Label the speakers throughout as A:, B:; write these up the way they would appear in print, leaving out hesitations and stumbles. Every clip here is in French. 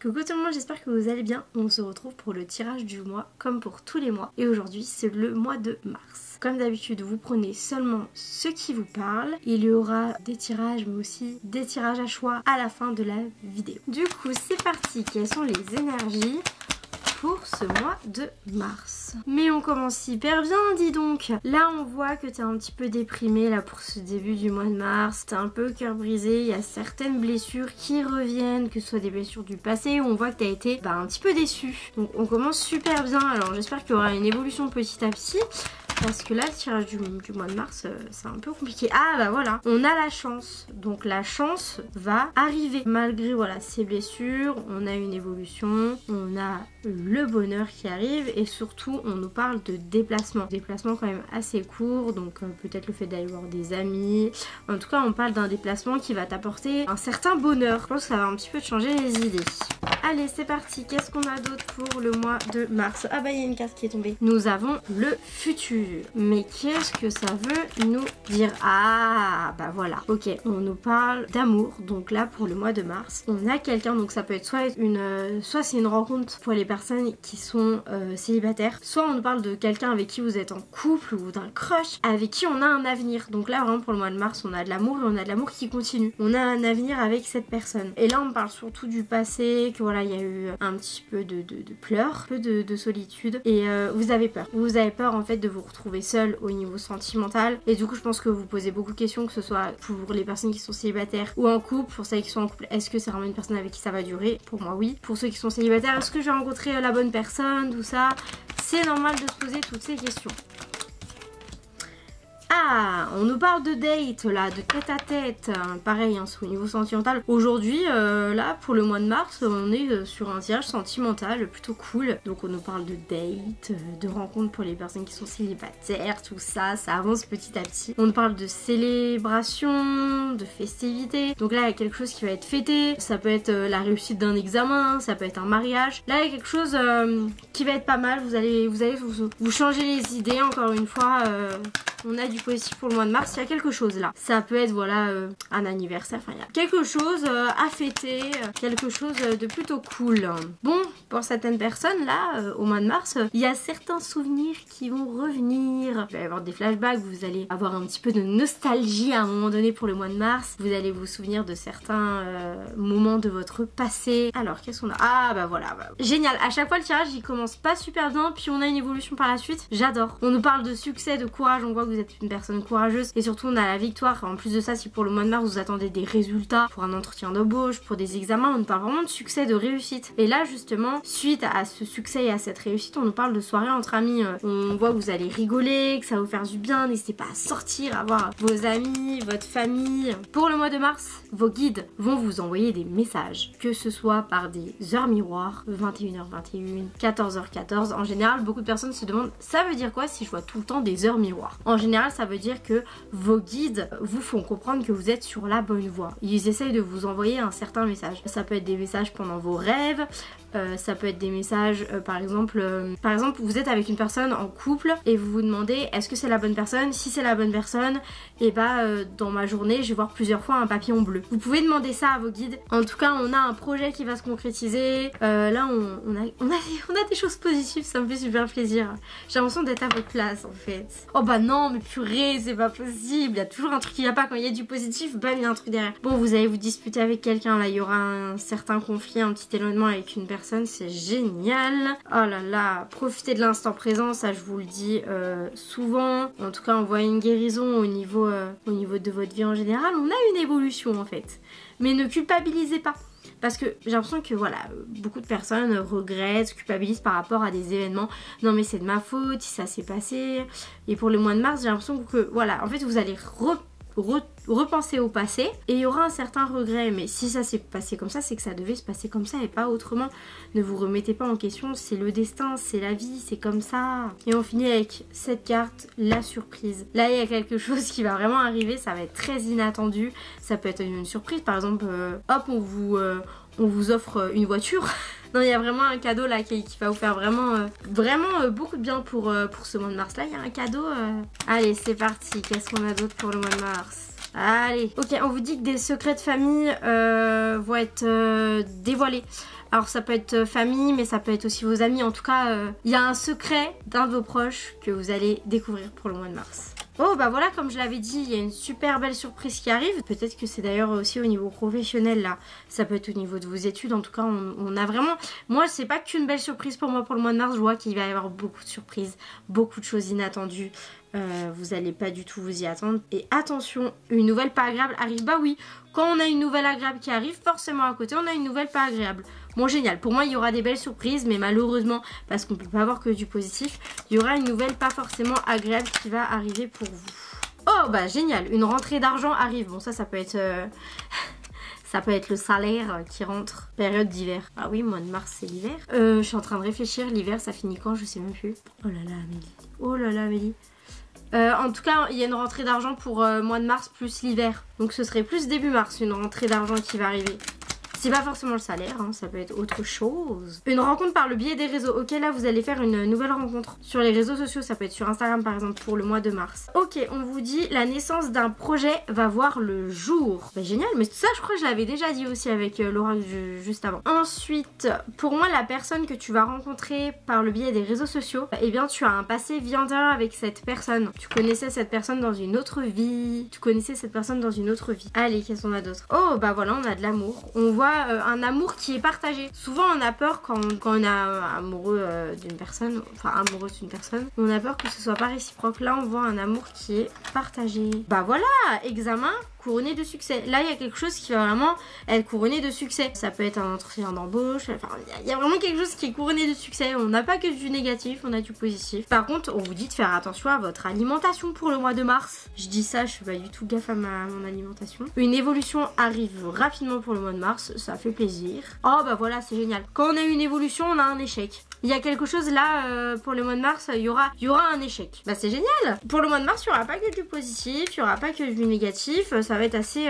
A: Coucou tout le monde, j'espère que vous allez bien. On se retrouve pour le tirage du mois comme pour tous les mois. Et aujourd'hui c'est le mois de mars. Comme d'habitude, vous prenez seulement ce qui vous parle. Il y aura des tirages mais aussi des tirages à choix à la fin de la vidéo. Du coup c'est parti, quelles sont les énergies pour ce mois de mars? Mais on commence hyper bien, dis donc. Là on voit que t'es un petit peu déprimé là pour ce début du mois de mars. T'es un peu cœur brisé, il y a certaines blessures qui reviennent, que ce soit des blessures du passé où on voit que t'as été un petit peu déçu. Donc on commence super bien, alors j'espère qu'il y aura une évolution petit à petit. Parce que là, le tirage du mois de mars, c'est un peu compliqué. Ah bah voilà, on a la chance. Donc la chance va arriver. Malgré voilà ces blessures, on a une évolution, on a le bonheur qui arrive. Et surtout, on nous parle de déplacement. Déplacement quand même assez court, donc peut-être le fait d'aller voir des amis. En tout cas, on parle d'un déplacement qui va t'apporter un certain bonheur. Je pense que ça va un petit peu te changer les idées. Allez, c'est parti. Qu'est-ce qu'on a d'autre pour le mois de mars? Ah bah il y a une carte qui est tombée. Nous avons le futur. Mais qu'est-ce que ça veut nous dire? Ah bah voilà. Ok, on nous parle d'amour. Donc là pour le mois de mars, on a quelqu'un. Donc ça peut être soit c'est une rencontre pour les personnes qui sont célibataires, soit on nous parle de quelqu'un avec qui vous êtes en couple ou d'un crush avec qui on a un avenir. Donc là vraiment pour le mois de mars, on a de l'amour et on a de l'amour qui continue. On a un avenir avec cette personne. Et là on parle surtout du passé, que voilà il y a eu un petit peu de pleurs, un peu de solitude et vous avez peur. Vous avez peur en fait de vous retrouver seul au niveau sentimental, et du coup je pense que vous posez beaucoup de questions, que ce soit pour les personnes qui sont célibataires ou en couple. Pour celles qui sont en couple, est-ce que c'est vraiment une personne avec qui ça va durer? Pour moi oui. Pour ceux qui sont célibataires, est-ce que je vais rencontrer la bonne personne? Tout ça, c'est normal de se poser toutes ces questions. Ah, on nous parle de date là, de tête à tête, pareil hein, c'est au niveau sentimental. Aujourd'hui, là pour le mois de mars, on est sur un tirage sentimental plutôt cool. Donc on nous parle de date, de rencontres pour les personnes qui sont célibataires, tout ça, ça avance petit à petit. On nous parle de célébration, de festivité. Donc là il y a quelque chose qui va être fêté, ça peut être la réussite d'un examen, ça peut être un mariage. Là il y a quelque chose qui va être pas mal, vous allez vous changer les idées encore une fois. On a du positif pour le mois de mars, il y a quelque chose là. Ça peut être voilà un anniversaire, enfin il y a quelque chose à fêter, quelque chose de plutôt cool. Bon, pour certaines personnes là, au mois de mars, il y a certains souvenirs qui vont revenir. Il va y avoir des flashbacks, vous allez avoir un petit peu de nostalgie à un moment donné pour le mois de mars. Vous allez vous souvenir de certains moments de votre passé. Alors qu'est-ce qu'on a? Ah bah voilà, génial. À chaque fois le tirage il commence pas super bien, puis on a une évolution par la suite. J'adore. On nous parle de succès, de courage, on voit que vous êtes une personne courageuse et surtout on a la victoire. En plus de ça, si pour le mois de mars vous attendez des résultats pour un entretien d'embauche, pour des examens, on nous parle vraiment de succès, de réussite. Et là justement, suite à ce succès et à cette réussite, on nous parle de soirée entre amis. On voit que vous allez rigoler, que ça va vous faire du bien. N'hésitez pas à sortir, à voir vos amis, votre famille. Pour le mois de mars, vos guides vont vous envoyer des messages, que ce soit par des heures miroirs, 21h21, 14h14. En général, beaucoup de personnes se demandent ça veut dire quoi si je vois tout le temps des heures miroirs. En général, ça veut dire que vos guides vous font comprendre que vous êtes sur la bonne voie. Ils essayent de vous envoyer un certain message. Ça peut être des messages pendant vos rêves, ça peut être des messages par exemple vous êtes avec une personne en couple et vous vous demandez est-ce que c'est la bonne personne? Si c'est la bonne personne, et dans ma journée je vais voir plusieurs fois un papillon bleu. Vous pouvez demander ça à vos guides. En tout cas on a un projet qui va se concrétiser. Là on a des choses positives, ça me fait super plaisir. J'ai l'impression d'être à votre place en fait. Oh bah non mais purée, c'est pas possible, il y a toujours un truc qui va pas. Quand il y a du positif, bam, il y a un truc derrière. Bon, vous allez vous disputer avec quelqu'un là, il y aura un certain conflit, un petit éloignement avec une personne, c'est génial. Oh là là, profitez de l'instant présent, ça je vous le dis souvent. En tout cas on voit une guérison au niveau de votre vie en général. On a une évolution en fait, mais ne culpabilisez pas. Parce que j'ai l'impression que voilà, beaucoup de personnes regrettent, culpabilisent par rapport à des événements. Non mais c'est de ma faute, ça s'est passé. Et pour le mois de mars, j'ai l'impression que voilà, en fait vous allez repenser au passé et il y aura un certain regret. Mais si ça s'est passé comme ça, c'est que ça devait se passer comme ça et pas autrement. Ne vous remettez pas en question, c'est le destin, c'est la vie, c'est comme ça. Et on finit avec cette carte, la surprise. Là il y a quelque chose qui va vraiment arriver, ça va être très inattendu. Ça peut être une surprise, par exemple hop on vous offre une voiture. Non, il y a vraiment un cadeau là qui va vous faire vraiment beaucoup de bien pour ce mois de mars. Là, il y a un cadeau. Allez, c'est parti. Qu'est-ce qu'on a d'autre pour le mois de mars? Allez, ok, on vous dit que des secrets de famille vont être dévoilés. Alors ça peut être famille, mais ça peut être aussi vos amis. En tout cas, il y a un secret d'un de vos proches que vous allez découvrir pour le mois de mars. Oh bah voilà, comme je l'avais dit, il y a une super belle surprise qui arrive. Peut-être que c'est d'ailleurs aussi au niveau professionnel là. Ça peut être au niveau de vos études. En tout cas, on a vraiment... Moi, c'est pas qu'une belle surprise pour moi pour le mois de mars. Je vois qu'il va y avoir beaucoup de surprises, beaucoup de choses inattendues. Vous allez pas du tout vous y attendre. Et attention, une nouvelle pas agréable arrive. Bah oui, quand on a une nouvelle agréable qui arrive, forcément à côté, on a une nouvelle pas agréable. Bon, génial. Pour moi, il y aura des belles surprises, mais malheureusement, parce qu'on peut pas avoir que du positif, il y aura une nouvelle pas forcément agréable qui va arriver pour vous. Oh, bah génial. Une rentrée d'argent arrive. Bon, ça peut être... Ça peut être le salaire qui rentre. Période d'hiver. Ah oui, mois de mars, c'est l'hiver. Je suis en train de réfléchir. L'hiver, ça finit quand? Je sais même plus. Oh là là, Amélie. Oh là là, Amélie. En tout cas, il y a une rentrée d'argent pour mois de mars plus l'hiver. Donc ce serait plus début mars, une rentrée d'argent qui va arriver. C'est pas forcément le salaire, hein, ça peut être autre chose. Une rencontre par le biais des réseaux. Ok, là vous allez faire une nouvelle rencontre sur les réseaux sociaux. Ça peut être sur Instagram par exemple pour le mois de mars. Ok, on vous dit la naissance d'un projet va voir le jour. Bah génial, mais ça je crois que je l'avais déjà dit aussi avec Laura juste avant. Ensuite, pour moi la personne que tu vas rencontrer par le biais des réseaux sociaux, eh bien tu as un passé vie antérieure avec cette personne. Tu connaissais cette personne dans une autre vie. Allez, qu'est-ce qu'on a d'autre? Oh bah voilà, on a de l'amour. On voit un amour qui est partagé. Souvent on a peur quand on est amoureux d'une personne, enfin amoureuse d'une personne, on a peur que ce soit pas réciproque. Là on voit un amour qui est partagé. Bah voilà, examen couronné de succès. Là il y a quelque chose qui va vraiment être couronné de succès. Ça peut être un entretien d'embauche, enfin il y a vraiment quelque chose qui est couronné de succès. On n'a pas que du négatif, on a du positif. Par contre on vous dit de faire attention à votre alimentation pour le mois de mars. Je dis ça, je fais pas du tout gaffe à mon alimentation. Une évolution arrive rapidement pour le mois de mars, ça fait plaisir. Oh bah voilà, c'est génial. Quand on a une évolution, on a un échec. Il y a quelque chose là pour le mois de mars, il y aura un échec. Bah c'est génial. Pour le mois de mars, il n'y aura pas que du positif, il n'y aura pas que du négatif. Ça va être assez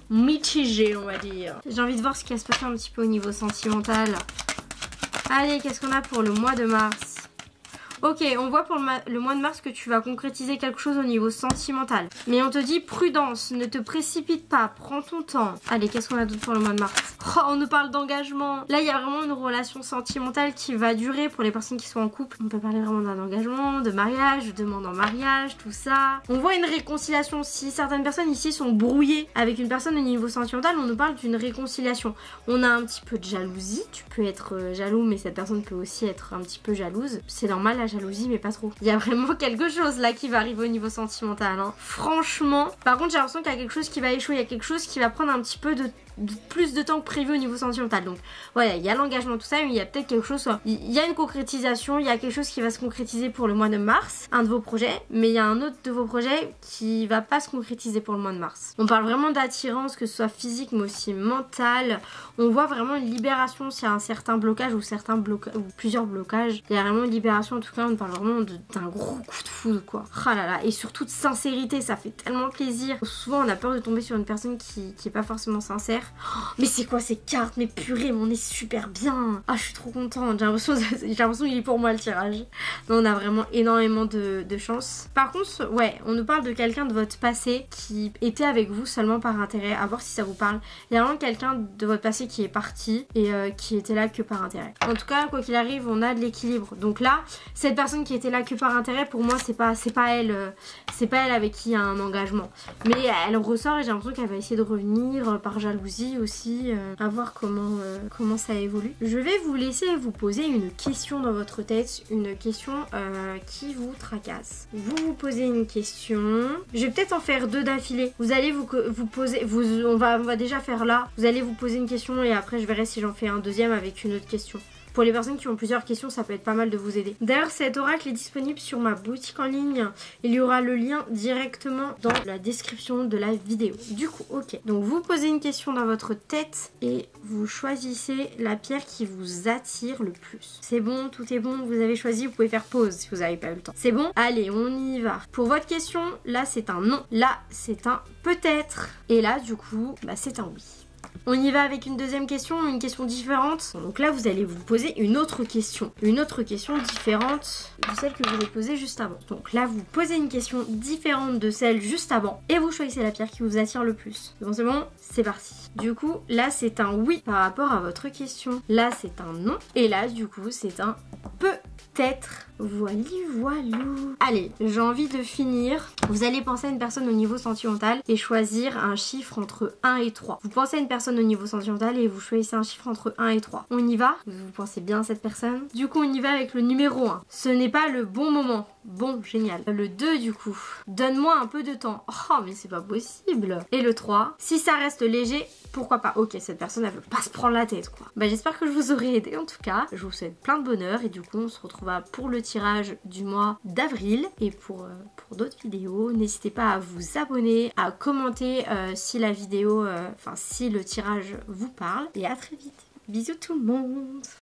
A: mitigé, on va dire. J'ai envie de voir ce qui va se passer un petit peu au niveau sentimental. Allez, qu'est-ce qu'on a pour le mois de mars? Ok, on voit pour le mois de mars que tu vas concrétiser quelque chose au niveau sentimental. Mais on te dit prudence, ne te précipite pas, prends ton temps. Allez, qu'est-ce qu'on a d'autre pour le mois de mars? Oh, on nous parle d'engagement. Là, il y a vraiment une relation sentimentale qui va durer pour les personnes qui sont en couple. On peut parler vraiment d'un engagement, de mariage, de demande en mariage, tout ça. On voit une réconciliation. Si certaines personnes ici sont brouillées avec une personne au niveau sentimental, on nous parle d'une réconciliation. On a un petit peu de jalousie. Tu peux être jaloux, mais cette personne peut aussi être un petit peu jalouse. C'est normal, la jalousie, mais pas trop. Il y a vraiment quelque chose là qui va arriver au niveau sentimental, hein. Franchement. Par contre, j'ai l'impression qu'il y a quelque chose qui va échouer. Il y a quelque chose qui va prendre un petit peu de plus de temps que prévu au niveau sentimental. Donc voilà, il y a l'engagement, tout ça, mais il y a peut-être quelque chose, il y a une concrétisation, il y a quelque chose qui va se concrétiser pour le mois de mars, un de vos projets, mais il y a un autre de vos projets qui va pas se concrétiser pour le mois de mars. On parle vraiment d'attirance, que ce soit physique mais aussi mentale. On voit vraiment une libération s'il y a un certain blocage ou plusieurs blocages. Il y a vraiment une libération, en tout cas on parle vraiment d'un gros coup de foudre quoi. Ah là là, et surtout de sincérité, ça fait tellement plaisir. Souvent on a peur de tomber sur une personne qui est pas forcément sincère. Oh, mais c'est quoi ces cartes? Mais purée, mais on est super bien. Ah, je suis trop contente. J'ai l'impression qu'il est pour moi le tirage. Non, on a vraiment énormément de chance. Par contre, ouais, on nous parle de quelqu'un de votre passé qui était avec vous seulement par intérêt. À voir si ça vous parle. Il y a vraiment quelqu'un de votre passé qui est parti et qui était là que par intérêt. En tout cas, quoi qu'il arrive, on a de l'équilibre. Donc là, cette personne qui était là que par intérêt, pour moi, c'est pas elle. C'est pas elle avec qui il y a un engagement. Mais elle ressort et j'ai l'impression qu'elle va essayer de revenir par jalousie aussi, à voir comment ça évolue. Je vais vous laisser vous poser une question dans votre tête, une question qui vous tracasse. Vous posez une question, je vais peut-être en faire deux d'affilée. Vous allez vous poser, on va déjà faire là, vous allez vous poser une question et après je verrai si j'en fais un deuxième avec une autre question. Pour les personnes qui ont plusieurs questions, ça peut être pas mal de vous aider. D'ailleurs, cet oracle est disponible sur ma boutique en ligne. Il y aura le lien directement dans la description de la vidéo. Du coup, ok. Donc, vous posez une question dans votre tête et vous choisissez la pierre qui vous attire le plus. C'est bon, tout est bon, vous avez choisi. Vous pouvez faire pause si vous n'avez pas eu le temps. C'est bon? Allez, on y va. Pour votre question, là, c'est un non. Là, c'est un peut-être. Et là, du coup, bah, c'est un oui. On y va avec une deuxième question, une question différente. Donc là, vous allez vous poser une autre question différente de celle que je vous ai posée juste avant. Donc là, vous posez une question différente de celle juste avant et vous choisissez la pierre qui vous attire le plus. Bon, c'est bon, c'est parti. Du coup, là, c'est un oui par rapport à votre question. Là, c'est un non. Et là, du coup, c'est un peut-être. Voilou. Allez, j'ai envie de finir. Vous allez penser à une personne au niveau sentimental et choisir un chiffre entre 1 et 3. Vous pensez à une personne au niveau sentimental et vous choisissez un chiffre entre 1 et 3. On y va? Vous pensez bien à cette personne? Du coup, on y va avec le numéro 1. Ce n'est pas le bon moment. Bon, génial. Le 2 du coup. Donne-moi un peu de temps. Oh, mais c'est pas possible. Et le 3. Si ça reste léger, pourquoi pas? Ok, cette personne, elle veut pas se prendre la tête, quoi. Bah, j'espère que je vous aurai aidé en tout cas. Je vous souhaite plein de bonheur et du coup, on se retrouvera pour le tirage du mois d'avril. Et pour d'autres vidéos, n'hésitez pas à vous abonner, à commenter si la vidéo, si le tirage vous parle. Et à très vite. Bisous tout le monde.